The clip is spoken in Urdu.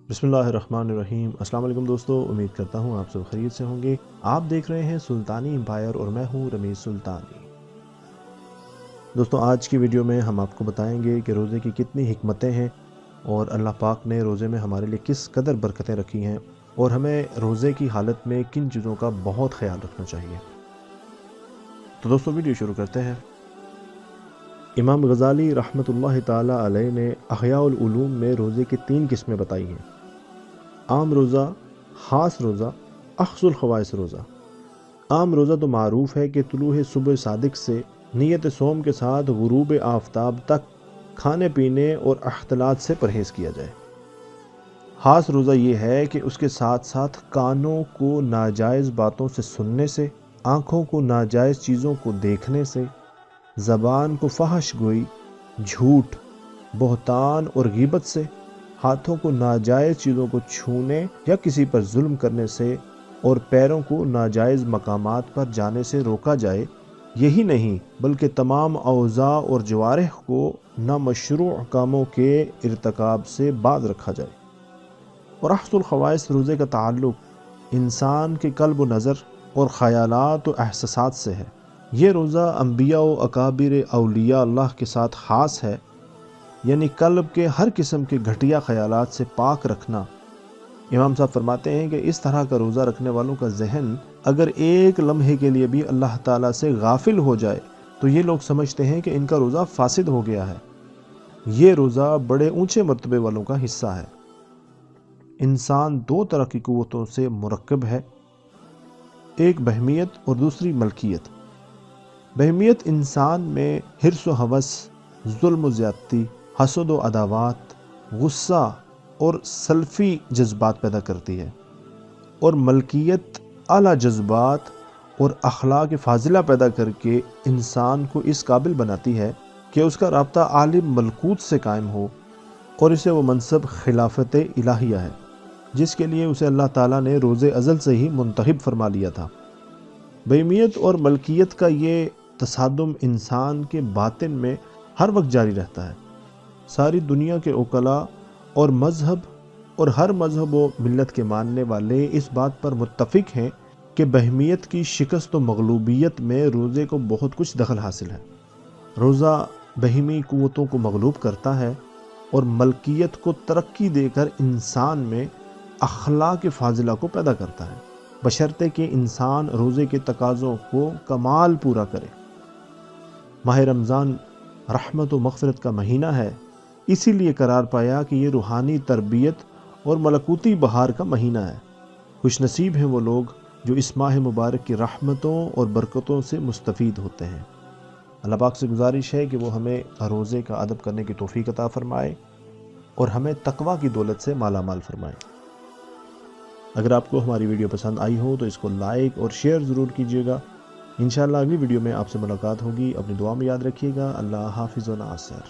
بسم اللہ الرحمن الرحیم۔ السلام علیکم دوستو، امید کرتا ہوں آپ سب خیریت سے ہوں گے۔ آپ دیکھ رہے ہیں سلطانی امپائر اور میں ہوں رمیز سلطانی۔ دوستو آج کی ویڈیو میں ہم آپ کو بتائیں گے کہ روزے کی کتنی حکمتیں ہیں اور اللہ پاک نے روزے میں ہمارے لیے کس قدر برکتیں رکھی ہیں اور ہمیں روزے کی حالت میں کن چیزوں کا بہت خیال رکھنا چاہیے۔ تو دوستو ویڈیو شروع کرتے ہیں۔ امام غزالی رحمۃ اللہ تعالی علیہ نے احیاء العلوم میں روزے کی 3 قسمیں بتائی ہیں: عام روزہ، خاص روزہ، اخص الخواص روزہ۔ عام روزہ تو معروف ہے کہ طلوع صبح صادق سے نیت صوم کے ساتھ غروب آفتاب تک کھانے پینے اور اختلاط سے پرہیز کیا جائے۔ خاص روزہ یہ ہے کہ اس کے ساتھ ساتھ کانوں کو ناجائز باتوں سے سننے سے، آنکھوں کو ناجائز چیزوں کو دیکھنے سے، زبان کو فحش گوئی، جھوٹ، بہتان اور غیبت سے، ہاتھوں کو ناجائز چیزوں کو چھونے یا کسی پر ظلم کرنے سے اور پیروں کو ناجائز مقامات پر جانے سے روکا جائے۔ یہی نہیں بلکہ تمام اعضاء اور جوارح کو نامشروع کاموں کے ارتکاب سے باز رکھا جائے۔ اور احص الخواص روزے کا تعلق انسان کے قلب و نظر اور خیالات و احساسات سے ہے۔ یہ روزہ انبیاء و اکابر اولیاء اللہ کے ساتھ خاص ہے، یعنی قلب کے ہر قسم کے گھٹیا خیالات سے پاک رکھنا۔ امام صاحب فرماتے ہیں کہ اس طرح کا روزہ رکھنے والوں کا ذہن اگر ایک لمحے کے لیے بھی اللہ تعالیٰ سے غافل ہو جائے تو یہ لوگ سمجھتے ہیں کہ ان کا روزہ فاسد ہو گیا ہے۔ یہ روزہ بڑے اونچے مرتبے والوں کا حصہ ہے۔ انسان 2 طرح کی قوتوں سے مرکب ہے، ایک بہیمیت اور دوسری ملکیت۔ بہیمیت انسان میں حرص و ہوس، ظلم و زیادتی، حسد و عداوت، غصہ اور سلفی جذبات پیدا کرتی ہے، اور ملکیت اعلیٰ جذبات اور اخلاق فاضلہ پیدا کر کے انسان کو اس قابل بناتی ہے کہ اس کا رابطہ عالم ملکوت سے قائم ہو اور اسے وہ منصب خلافت الہیہ ہے جس کے لیے اسے اللہ تعالیٰ نے روز ازل سے ہی منتخب فرما لیا تھا۔ بہیمیت اور ملکیت کا یہ تصادم انسان کے باطن میں ہر وقت جاری رہتا ہے۔ ساری دنیا کے عقلاء اور مذہب اور ہر مذہب و ملت کے ماننے والے اس بات پر متفق ہیں کہ بہیمیت کی شکست و مغلوبیت میں روزے کو بہت کچھ دخل حاصل ہے۔ روزہ بہیمی قوتوں کو مغلوب کرتا ہے اور ملکیت کو ترقی دے کر انسان میں اخلاق فاضلہ کو پیدا کرتا ہے، بشرطے کہ انسان روزے کے تقاضوں کو کمال پورا کرے۔ ماہ رمضان رحمت و مغفرت کا مہینہ ہے، اسی لیے قرار پایا کہ یہ روحانی تربیت اور ملکوتی بہار کا مہینہ ہے۔ خوش نصیب ہیں وہ لوگ جو اس ماہ مبارک کی رحمتوں اور برکتوں سے مستفید ہوتے ہیں۔ اللہ پاک سے گزارش ہے کہ وہ ہمیں روزے کا ادب کرنے کی توفیق عطا فرمائے اور ہمیں تقویٰ کی دولت سے مالا مال فرمائے۔ اگر آپ کو ہماری ویڈیو پسند آئی ہو تو اس کو لائک اور شیئر ضرور کیجیے گا۔ انشاءاللہ اگلی ویڈیو میں آپ سے ملاقات ہوگی۔ اپنی دعا میں یاد رکھیے گا۔ اللہ حافظ و ناصر۔